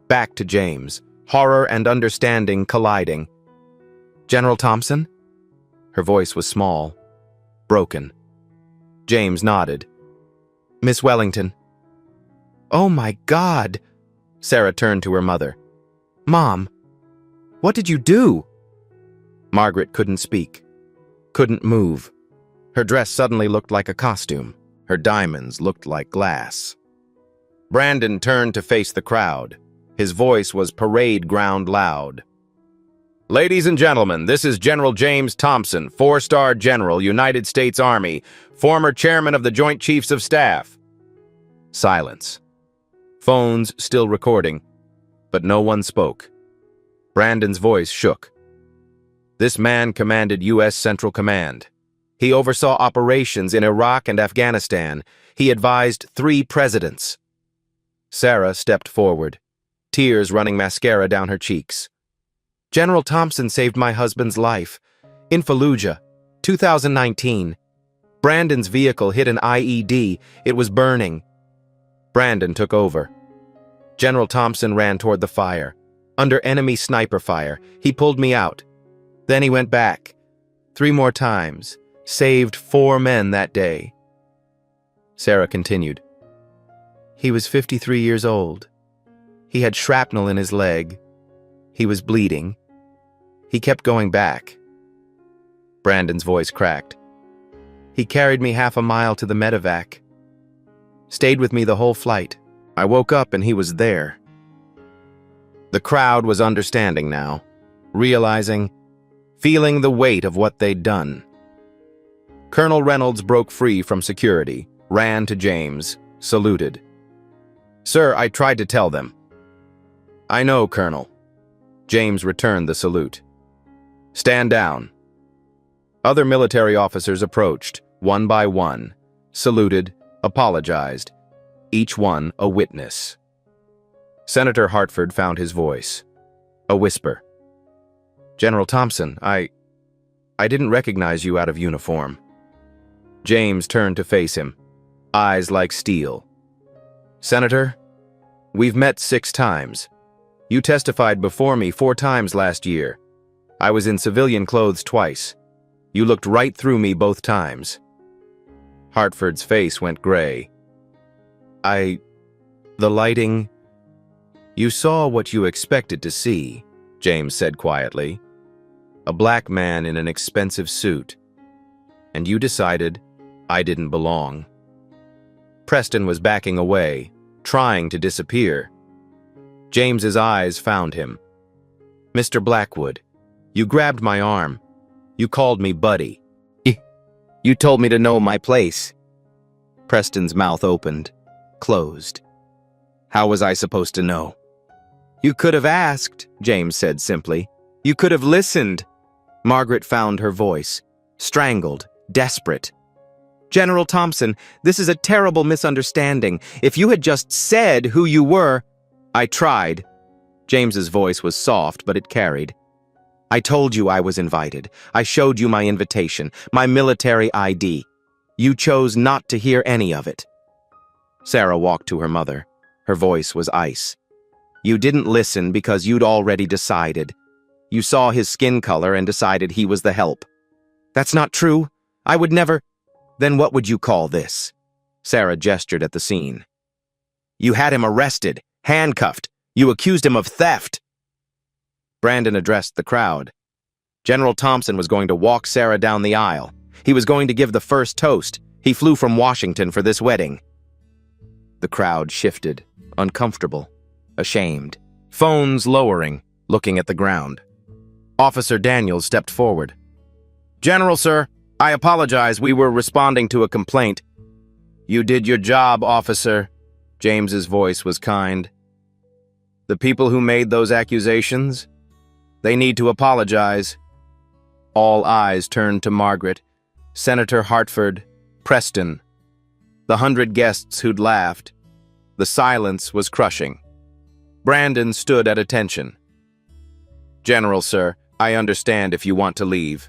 back to James, horror and understanding colliding. General Thompson? Her voice was small, broken. James nodded. Miss Wellington. Oh my God! Sarah turned to her mother. Mom, what did you do? Margaret couldn't speak, couldn't move. Her dress suddenly looked like a costume. Her diamonds looked like glass. Brandon turned to face the crowd. His voice was parade ground loud. Ladies and gentlemen, this is General James Thompson, 4-star General, United States Army, former chairman of the Joint Chiefs of Staff. Silence. Phones still recording, but no one spoke. Brandon's voice shook. This man commanded U.S. Central Command. He oversaw operations in Iraq and Afghanistan. He advised 3 presidents. Sarah stepped forward, tears running mascara down her cheeks. General Thompson saved my husband's life. In Fallujah, 2019. Brandon's vehicle hit an IED. It was burning. Brandon took over. General Thompson ran toward the fire. Under enemy sniper fire, he pulled me out. Then he went back. 3 more times. Saved 4 men that day. Sarah continued. He was 53 years old. He had shrapnel in his leg. He was bleeding. He kept going back. Brandon's voice cracked. He carried me half a mile to the medevac. Stayed with me the whole flight. I woke up and he was there. The crowd was understanding now, realizing, feeling the weight of what they'd done. Colonel Reynolds broke free from security, ran to James, saluted. Sir, I tried to tell them. I know, Colonel. James returned the salute. Stand down. Other military officers approached, one by one, saluted, apologized, each one a witness. Senator Hartford found his voice. A whisper. General Thompson, I didn't recognize you out of uniform. James turned to face him, eyes like steel. Senator, we've met 6 times. You testified before me 4 times last year. I was in civilian clothes twice. You looked right through me both times. Hartford's face went gray. The lighting... You saw what you expected to see, James said quietly. A black man in an expensive suit. And you decided I didn't belong. Preston was backing away, trying to disappear. James's eyes found him. Mr. Blackwood, you grabbed my arm. You called me buddy. You told me to know my place. Preston's mouth opened, closed. How was I supposed to know? You could have asked, James said simply. You could have listened. Margaret found her voice, strangled, desperate. General Thompson, this is a terrible misunderstanding. If you had just said who you were... I tried. James's voice was soft, but it carried. I told you I was invited. I showed you my invitation, my military ID. You chose not to hear any of it. Sarah walked to her mother. Her voice was ice. You didn't listen because you'd already decided. You saw his skin color and decided he was the help. That's not true. I would never... Then what would you call this? Sarah gestured at the scene. You had him arrested, handcuffed. You accused him of theft. Brandon addressed the crowd. General Thompson was going to walk Sarah down the aisle. He was going to give the first toast. He flew from Washington for this wedding. The crowd shifted, uncomfortable, ashamed. Phones lowering, looking at the ground. Officer Daniels stepped forward. General, sir, I apologize. We were responding to a complaint. You did your job, officer. James's voice was kind. The people who made those accusations, they need to apologize. All eyes turned to Margaret, Senator Hartford, Preston, the 100 guests who'd laughed. The silence was crushing. Brandon stood at attention. "General, sir, I understand if you want to leave."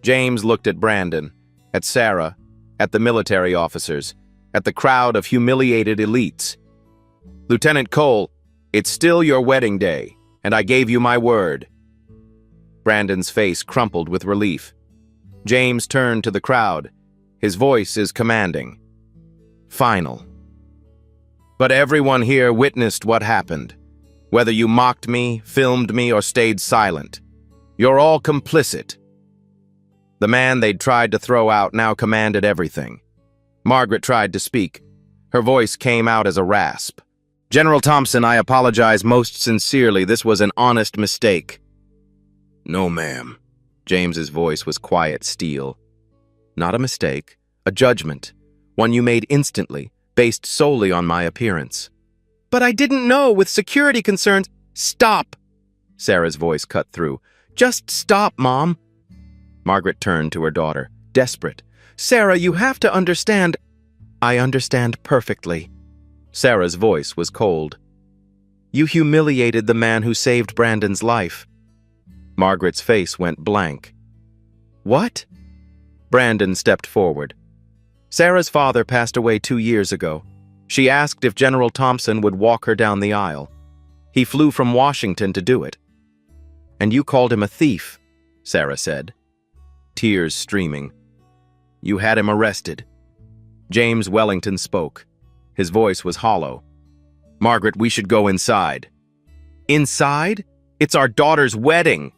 James looked at Brandon, at Sarah, at the military officers, at the crowd of humiliated elites. "Lieutenant Cole, it's still your wedding day, and I gave you my word." Brandon's face crumpled with relief. James turned to the crowd. His voice is commanding. "Final. But everyone here witnessed what happened. Whether you mocked me, filmed me, or stayed silent, you're all complicit." The man they'd tried to throw out now commanded everything. Margaret tried to speak. Her voice came out as a rasp. "General Thompson, I apologize most sincerely. This was an honest mistake." "No, ma'am." James's voice was quiet steel. "Not a mistake, a judgment, one you made instantly, based solely on my appearance." "But I didn't know, with security concerns—" "Stop!" Sarah's voice cut through. "Just stop, Mom." Margaret turned to her daughter, desperate. "Sarah, you have to understand." "I understand perfectly." Sarah's voice was cold. "You humiliated the man who saved Brandon's life." Margaret's face went blank. "What?" Brandon stepped forward. "Sarah's father passed away 2 years ago. She asked if General Thompson would walk her down the aisle. He flew from Washington to do it." "And you called him a thief," Sarah said, tears streaming. "You had him arrested." James Wellington spoke. His voice was hollow. "Margaret, we should go inside." "Inside? It's our daughter's wedding."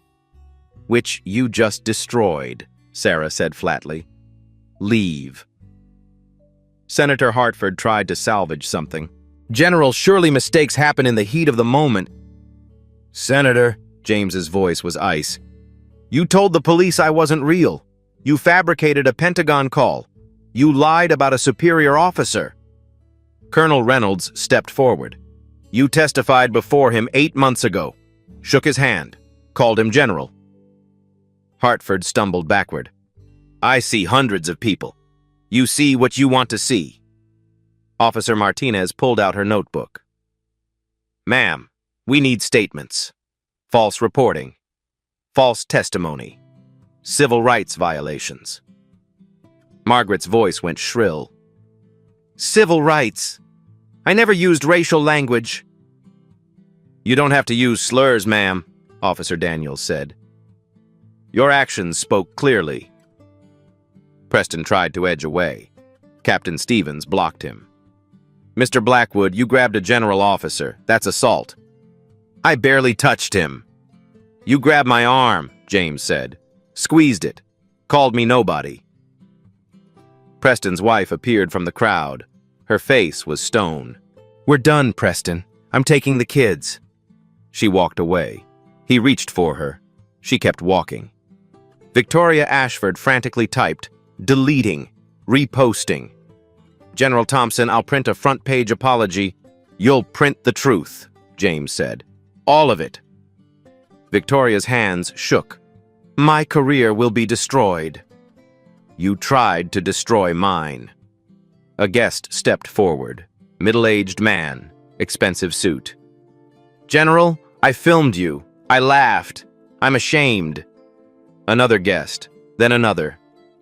"Which you just destroyed," Sarah said flatly. "Leave." Senator Hartford tried to salvage something. "General, surely mistakes happen in the heat of the moment." "Senator," James's voice was ice, "you told the police I wasn't real. You fabricated a Pentagon call. You lied about a superior officer." Colonel Reynolds stepped forward. "You testified before him 8 months ago." Shook his hand. Called him General. Hartford stumbled backward. "I see hundreds of people. You see what you want to see." Officer Martinez pulled out her notebook. "Ma'am, we need statements. False reporting. False testimony. Civil rights violations." Margaret's voice went shrill. "Civil rights? I never used racial language." "You don't have to use slurs, ma'am," Officer Daniels said. "Your actions spoke clearly." Preston tried to edge away. Captain Stevens blocked him. "Mr. Blackwood, you grabbed a general officer. That's assault." "I barely touched him." "You grabbed my arm," James said. "Squeezed it. Called me nobody." Preston's wife appeared from the crowd. Her face was stone. "We're done, Preston. I'm taking the kids." She walked away. He reached for her. She kept walking. Victoria Ashford frantically typed, deleting, reposting. "General Thompson, I'll print a front-page apology." "You'll print the truth," James said. "All of it." Victoria's hands shook. "My career will be destroyed." "You tried to destroy mine." A guest stepped forward. Middle-aged man, expensive suit. "General, I filmed you. I laughed. I'm ashamed." Another guest, then another,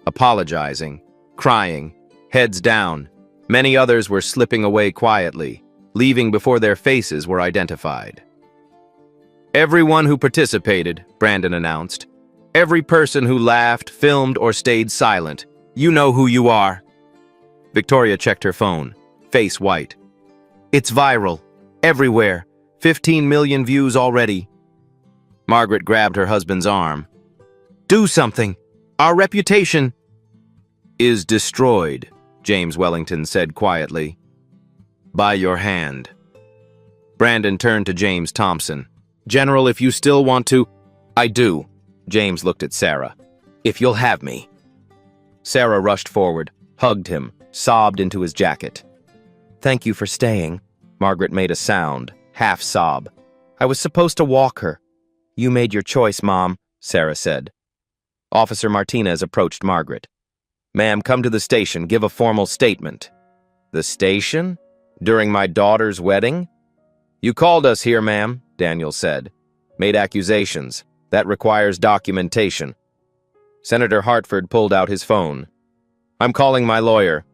apologizing, crying, heads down. Many others were slipping away quietly, leaving before their faces were identified. "Everyone who participated," Brandon announced. "Every person who laughed, filmed, or stayed silent. You know who you are." Victoria checked her phone, face white. "It's viral. Everywhere. 15 million views already." Margaret grabbed her husband's arm. "Do something. Our reputation—" "Is destroyed," James Wellington said quietly. "By your hand." Brandon turned to James Thompson. "General, if you still want to—" "I do." James looked at Sarah. "If you'll have me." Sarah rushed forward, hugged him, sobbed into his jacket. "Thank you for staying." Margaret made a sound, half sob. "I was supposed to walk her." "You made your choice, Mom," Sarah said. Officer Martinez approached Margaret. "Ma'am, come to the station, give a formal statement." "The station? During my daughter's wedding?" "You called us here, ma'am," Daniel said. "Made accusations. That requires documentation." Senator Hartford pulled out his phone. "I'm calling my lawyer."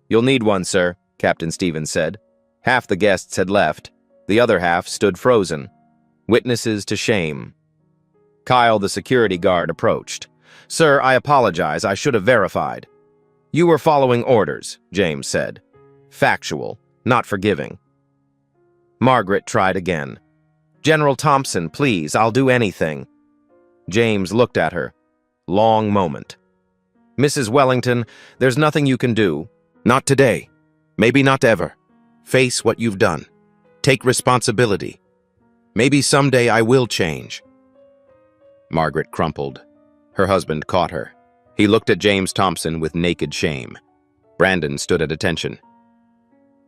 "You'll need one, sir," Captain Stevens said. Half the guests had left. The other half stood frozen. Witnesses to shame. Kyle, the security guard, approached. "Sir, I apologize. I should have verified." "You were following orders," James said. Factual, not forgiving. Margaret tried again. "General Thompson, please, I'll do anything." James looked at her. Long moment. "Mrs. Wellington, there's nothing you can do. Not today. Maybe not ever. Face what you've done. Take responsibility. Maybe someday I will change." Margaret crumpled. Her husband caught her. He looked at James Thompson with naked shame. Brandon stood at attention.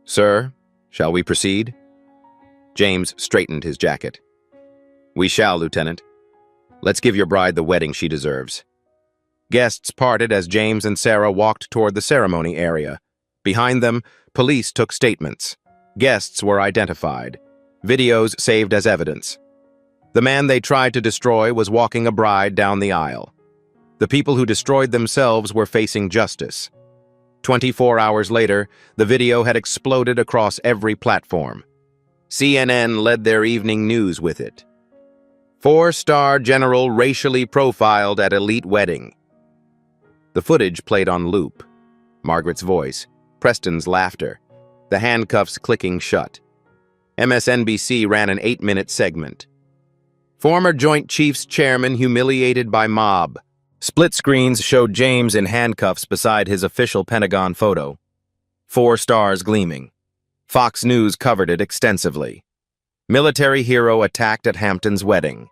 "Sir, shall we proceed?" James straightened his jacket. "We shall, Lieutenant. Let's give your bride the wedding she deserves." Guests parted as James and Sarah walked toward the ceremony area. Behind them, police took statements. Guests were identified. Videos saved as evidence. The man they tried to destroy was walking a bride down the aisle. The people who destroyed themselves were facing justice. 24 hours later, the video had exploded across every platform. CNN led their evening news with it. 4-star general racially profiled at elite wedding. The footage played on loop. Margaret's voice, Preston's laughter, the handcuffs clicking shut. MSNBC ran an 8-minute segment. Former Joint Chiefs chairman humiliated by mob. Split screens showed James in handcuffs beside his official Pentagon photo. 4 stars gleaming. Fox News covered it extensively. Military hero attacked at Hampton's wedding.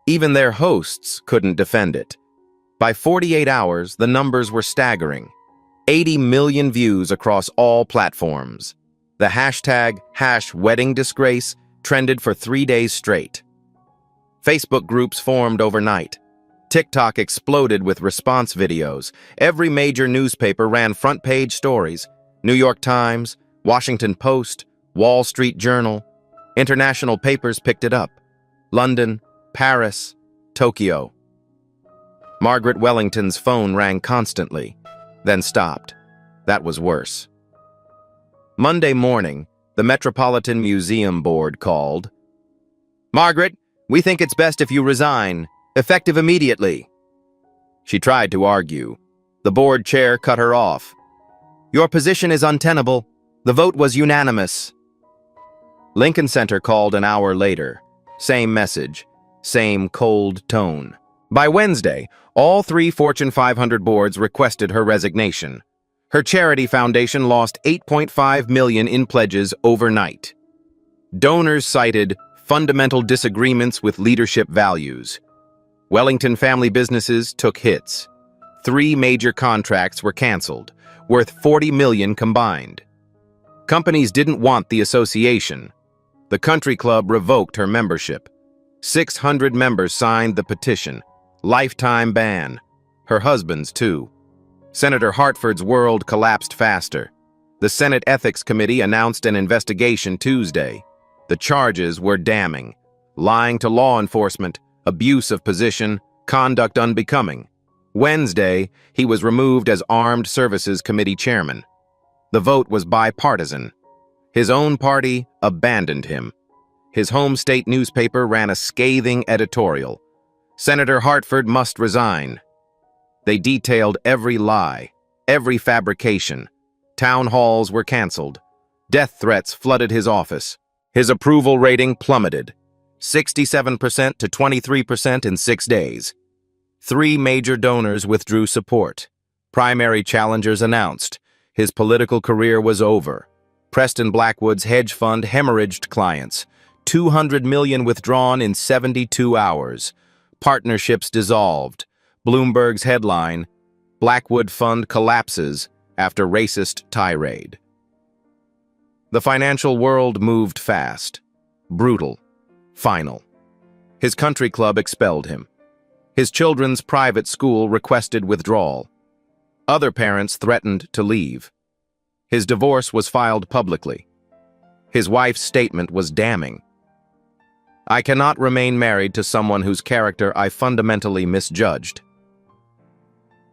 Even their hosts couldn't defend it. By 48 hours, the numbers were staggering. 80 million views across all platforms. The hashtag #WeddingDisgrace trended for 3 days straight. Facebook groups formed overnight. TikTok exploded with response videos. Every major newspaper ran front-page stories. New York Times, Washington Post, Wall Street Journal. International papers picked it up. London, Paris, Tokyo. Margaret Wellington's phone rang constantly, then stopped. That was worse. Monday morning, the Metropolitan Museum Board called. "Margaret, we think it's best if you resign, effective immediately." She tried to argue. The board chair cut her off. "Your position is untenable. The vote was unanimous." Lincoln Center called an hour later. Same message, same cold tone. By Wednesday, all 3 Fortune 500 boards requested her resignation. Her charity foundation lost $8.5 million in pledges overnight. Donors cited fundamental disagreements with leadership values. Wellington family businesses took hits. 3 major contracts were canceled, worth $40 million combined. Companies didn't want the association. The country club revoked her membership. 600 members signed the petition. Lifetime ban. Her husband's too. Senator Hartford's world collapsed faster. The Senate Ethics Committee announced an investigation Tuesday. The charges were damning. Lying to law enforcement, abuse of position, conduct unbecoming. Wednesday, he was removed as Armed Services Committee chairman. The vote was bipartisan. His own party abandoned him. His home state newspaper ran a scathing editorial. Senator Hartford must resign. They detailed every lie, every fabrication. Town halls were canceled. Death threats flooded his office. His approval rating plummeted, 67% to 23% in 6 days. 3 major donors withdrew support. Primary challengers announced. His political career was over. Preston Blackwood's hedge fund hemorrhaged clients. $200 million withdrawn in 72 hours. Partnerships dissolved. Bloomberg's headline, Blackwood Fund collapses after racist tirade. The financial world moved fast, brutal, final. His country club expelled him. His children's private school requested withdrawal. Other parents threatened to leave. His divorce was filed publicly. His wife's statement was damning. "I cannot remain married to someone whose character I fundamentally misjudged."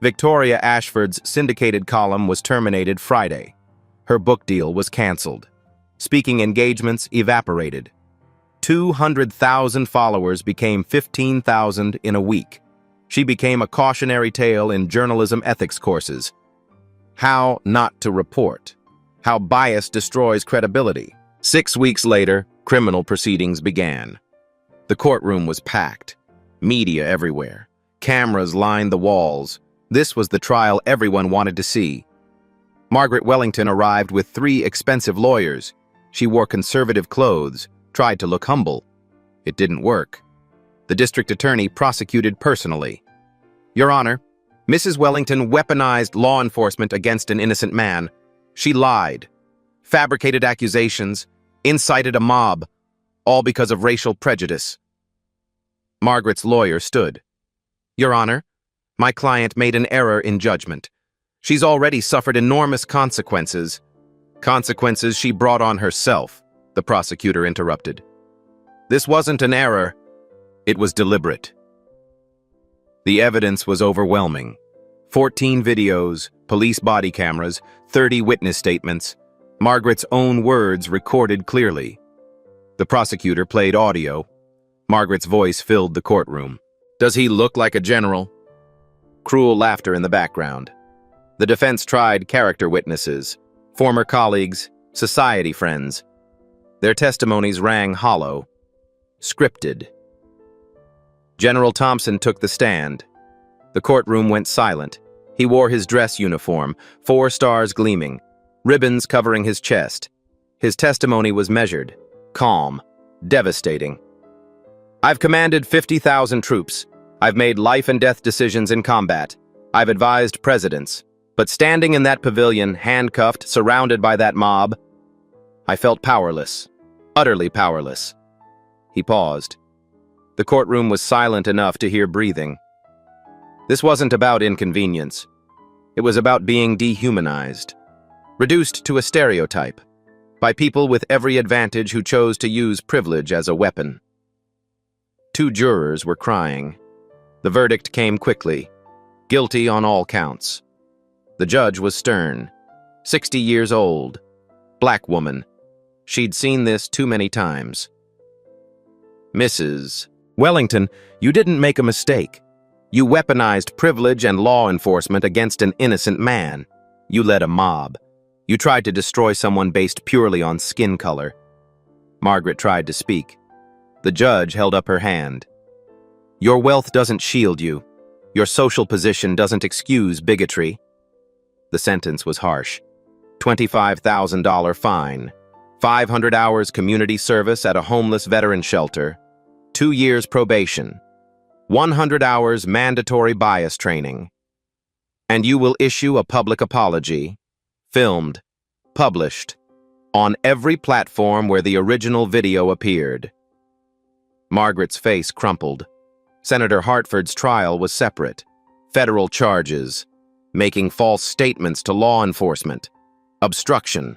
Victoria Ashford's syndicated column was terminated Friday. Her book deal was canceled. Speaking engagements evaporated. 200,000 followers became 15,000 in a week. She became a cautionary tale in journalism ethics courses. How not to report. How bias destroys credibility. 6 weeks later, criminal proceedings began. The courtroom was packed. Media everywhere. Cameras lined the walls. This was the trial everyone wanted to see. Margaret Wellington arrived with 3 expensive lawyers. She wore conservative clothes, tried to look humble. It didn't work. The district attorney prosecuted personally. "Your Honor, Mrs. Wellington weaponized law enforcement against an innocent man. She lied, fabricated accusations, incited a mob, all because of racial prejudice." Margaret's lawyer stood. "Your Honor, my client made an error in judgment. She's already suffered enormous consequences." "Consequences she brought on herself," the prosecutor interrupted. "This wasn't an error. It was deliberate." The evidence was overwhelming. 14 videos, police body cameras, 30 witness statements, Margaret's own words recorded clearly. The prosecutor played audio. Margaret's voice filled the courtroom. "Does he look like a general?" Cruel laughter in the background. The defense tried character witnesses, former colleagues, society friends. Their testimonies rang hollow, scripted. General Thompson took the stand. The courtroom went silent. He wore his dress uniform, 4 stars gleaming, ribbons covering his chest. His testimony was measured, calm, devastating. "I've commanded 50,000 troops. I've made life-and-death decisions in combat. I've advised presidents. But standing in that pavilion, handcuffed, surrounded by that mob, I felt powerless, utterly powerless." He paused. The courtroom was silent enough to hear breathing. This wasn't about inconvenience. It was about being dehumanized, reduced to a stereotype, by people with every advantage who chose to use privilege as a weapon. 2 jurors were crying. The verdict came quickly, guilty on all counts. The judge was stern, 60 years old, black woman. She'd seen this too many times. "Mrs. Wellington, you didn't make a mistake. You weaponized privilege and law enforcement against an innocent man. You led a mob. You tried to destroy someone based purely on skin color." Margaret tried to speak. The judge held up her hand. "Your wealth doesn't shield you. Your social position doesn't excuse bigotry." The sentence was harsh. $25,000 fine, 500 hours community service at a homeless veteran shelter, 2 years probation, 100 hours mandatory bias training. And you will issue a public apology, filmed, published, on every platform where the original video appeared. Margaret's face crumpled. Senator Hartford's trial was separate. Federal charges, making false statements to law enforcement, obstruction.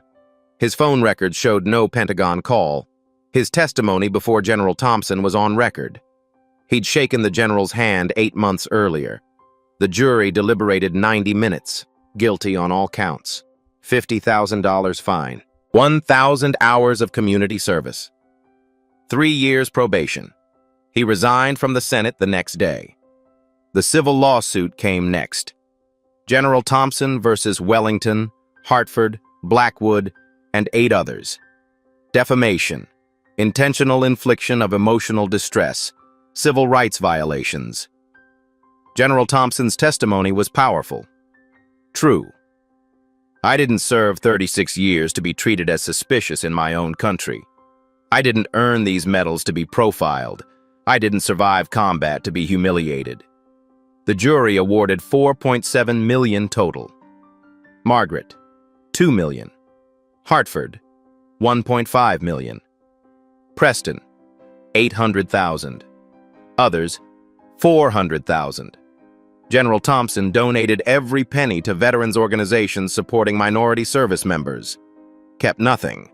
His phone records showed no Pentagon call. His testimony before General Thompson was on record. He'd shaken the general's hand 8 months earlier. The jury deliberated 90 minutes, guilty on all counts. $50,000 fine, 1,000 hours of community service, 3 years probation. He resigned from the Senate the next day. The civil lawsuit came next. General Thompson versus Wellington, Hartford, Blackwood, and 8 others. Defamation, intentional infliction of emotional distress, civil rights violations. General Thompson's testimony was powerful. True. I didn't serve 36 years to be treated as suspicious in my own country. I didn't earn these medals to be profiled. I didn't survive combat to be humiliated. The jury awarded $4.7 million total. Margaret, $2 million. Hartford, 1.5 million. Preston, 800,000. Others, 400,000. General Thompson donated every penny to veterans organizations supporting minority service members. Kept nothing.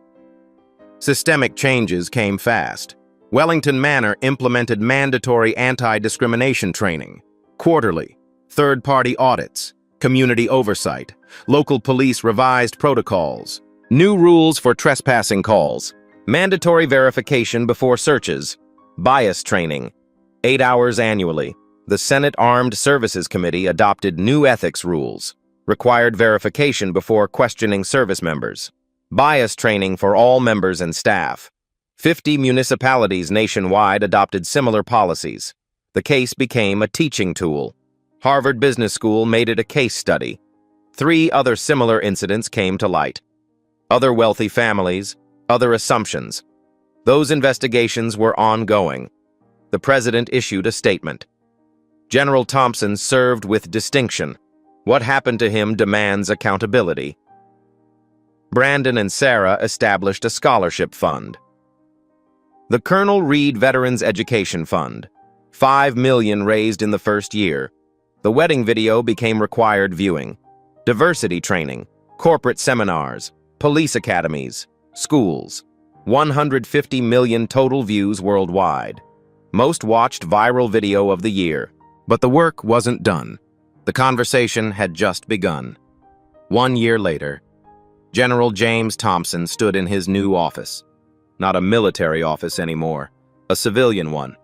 Systemic changes came fast. Wellington Manor implemented mandatory anti-discrimination training, quarterly, third-party audits, community oversight, local police revised protocols, new rules for trespassing calls, mandatory verification before searches, bias training, 8 hours annually. The Senate Armed Services Committee adopted new ethics rules, required verification before questioning service members, bias training for all members and staff. 50 municipalities nationwide adopted similar policies. The case became a teaching tool. Harvard Business School made it a case study. 3 other similar incidents came to light. Other wealthy families, other assumptions. Those investigations were ongoing. The president issued a statement. General Thompson served with distinction. What happened to him demands accountability. Brandon and Sarah established a scholarship fund. The Colonel Reed Veterans Education Fund. $5 million raised in the first year. The wedding video became required viewing. Diversity training, corporate seminars, police academies, schools. 150 million total views worldwide. Most watched viral video of the year. But the work wasn't done. The conversation had just begun. 1 year later, General James Thompson stood in his new office. Not a military office anymore, a civilian one.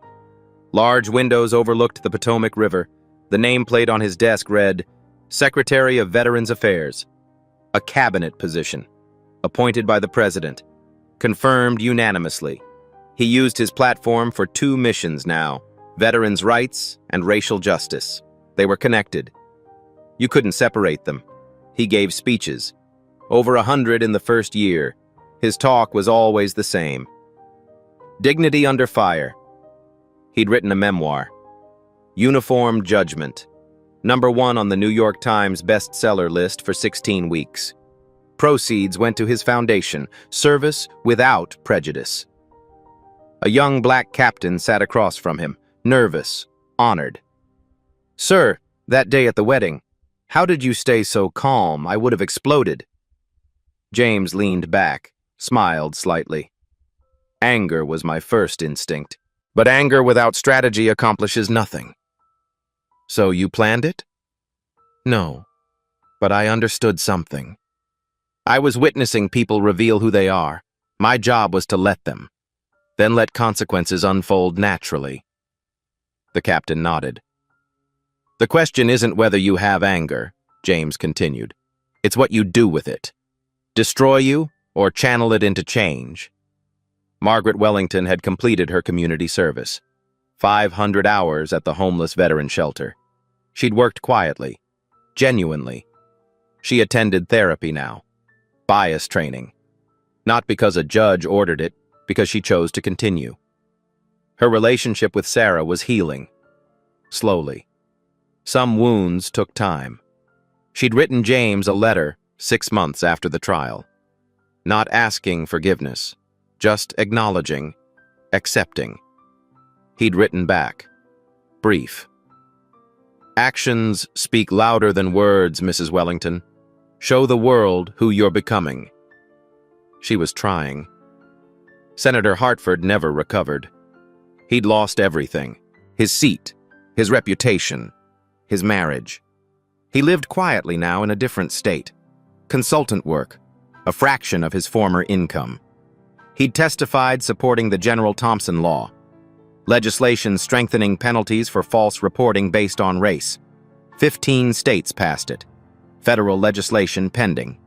Large windows overlooked the Potomac River. The nameplate on his desk read, Secretary of Veterans Affairs. A cabinet position, appointed by the president, confirmed unanimously. He used his platform for 2 missions now. Veterans' rights and racial justice. They were connected. You couldn't separate them. He gave speeches. Over 100 in the first year. His talk was always the same. Dignity under fire. He'd written a memoir. Uniform Judgment. #1 on the New York Times bestseller list for 16 weeks. Proceeds went to his foundation, Service Without Prejudice. A young black captain sat across from him. Nervous, honored. Sir, that day at the wedding, how did you stay so calm? I would have exploded. James leaned back, smiled slightly. Anger was my first instinct, but anger without strategy accomplishes nothing. So you planned it? No, but I understood something. I was witnessing people reveal who they are. My job was to let them, then let consequences unfold naturally. The captain nodded. The question isn't whether you have anger, James continued. It's what you do with it. Destroy you or channel it into change. Margaret Wellington had completed her community service. 500 hours at the homeless veteran shelter. She'd worked quietly, genuinely. She attended therapy now. Bias training. Not because a judge ordered it, because she chose to continue. Her relationship with Sarah was healing. Slowly. Some wounds took time. She'd written James a letter 6 months after the trial. Not asking forgiveness, just acknowledging, accepting. He'd written back. Brief. Actions speak louder than words, Mrs. Wellington. Show the world who you're becoming. She was trying. Senator Hartford never recovered. He'd lost everything. His seat, his reputation, his marriage. He lived quietly now in a different state. Consultant work, a fraction of his former income. He'd testified supporting the General Thompson Law, legislation strengthening penalties for false reporting based on race. 15 states passed it. Federal legislation pending.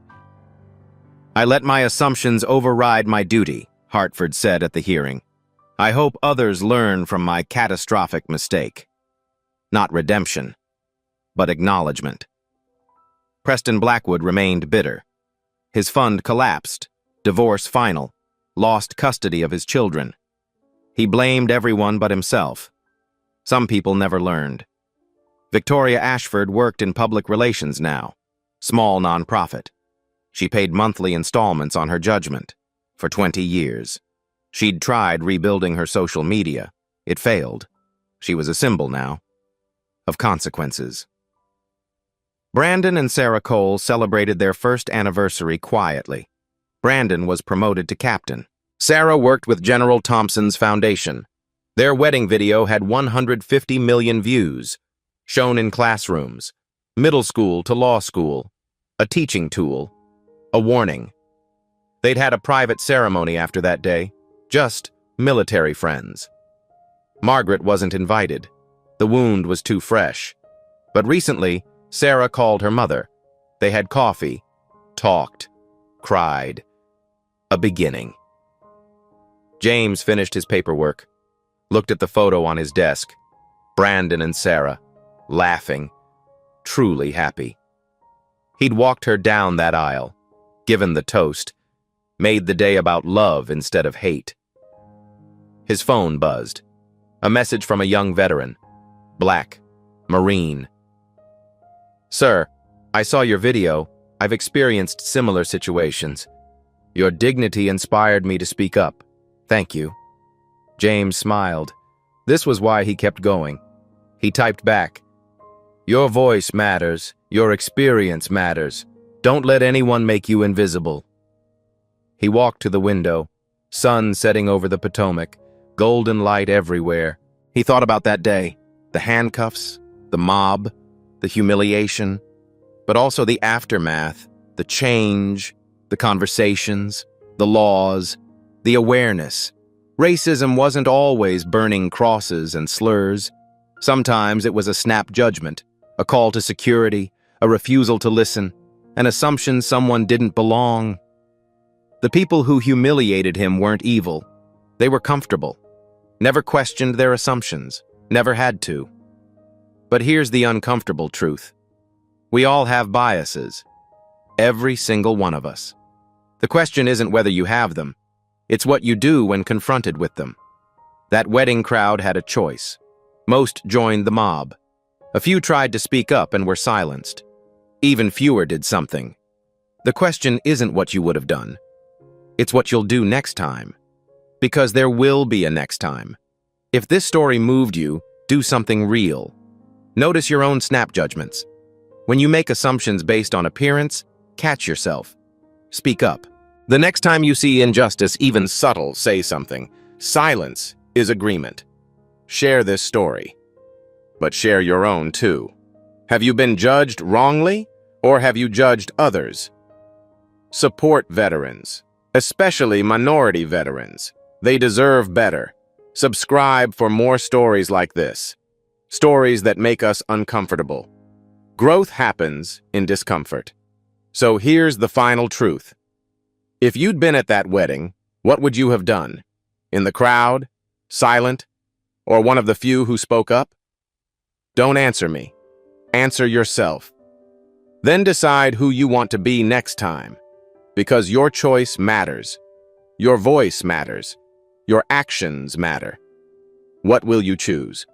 I let my assumptions override my duty, Hartford said at the hearing. I hope others learn from my catastrophic mistake. Not redemption, but acknowledgement. Preston Blackwood remained bitter. His fund collapsed, divorce final, lost custody of his children. He blamed everyone but himself. Some people never learned. Victoria Ashford worked in public relations now, small nonprofit. She paid monthly installments on her judgment. for 20 years. She'd tried rebuilding her social media. It failed. She was a symbol now of consequences. Brandon and Sarah Cole celebrated their first anniversary quietly. Brandon was promoted to captain. Sarah worked with General Thompson's foundation. Their wedding video had 150 million views, shown in classrooms, middle school to law school, a teaching tool, a warning. They'd had a private ceremony after that day, just military friends. Margaret wasn't invited. The wound was too fresh. But recently, Sarah called her mother. They had coffee, talked, cried. A beginning. James finished his paperwork, looked at the photo on his desk. Brandon and Sarah, laughing, truly happy. He'd walked her down that aisle, given the toast, made the day about love instead of hate. His phone buzzed. A message from a young veteran. Black. Marine. "Sir, I saw your video. I've experienced similar situations. Your dignity inspired me to speak up. Thank you." James smiled. This was why he kept going. He typed back, "Your voice matters. Your experience matters. Don't let anyone make you invisible." He walked to the window, sun setting over the Potomac, golden light everywhere. He thought about that day, the handcuffs, the mob, the humiliation, but also the aftermath, the change, the conversations, the laws, the awareness. Racism wasn't always burning crosses and slurs. Sometimes it was a snap judgment, a call to security, a refusal to listen, an assumption someone didn't belong. The people who humiliated him weren't evil. They were comfortable, never questioned their assumptions, never had to. But here's the uncomfortable truth. We all have biases. Every single one of us. The question isn't whether you have them. It's what you do when confronted with them. That wedding crowd had a choice. Most joined the mob. A few tried to speak up and were silenced. Even fewer did something. The question isn't what you would have done. It's what you'll do next time. Because there will be a next time. If this story moved you, do something real. Notice your own snap judgments. When you make assumptions based on appearance, catch yourself. Speak up. The next time you see injustice, even subtle, say something. Silence is agreement. Share this story. But share your own too. Have you been judged wrongly, or have you judged others? Support veterans, especially minority veterans. They deserve better. Subscribe for more stories like this. Stories that make us uncomfortable. Growth happens in discomfort. So here's the final truth. If you'd been at that wedding, what would you have done? In the crowd? Silent? Or one of the few who spoke up? Don't answer me. Answer yourself. Then decide who you want to be next time. Because your choice matters. Your voice matters. Your actions matter. What will you choose?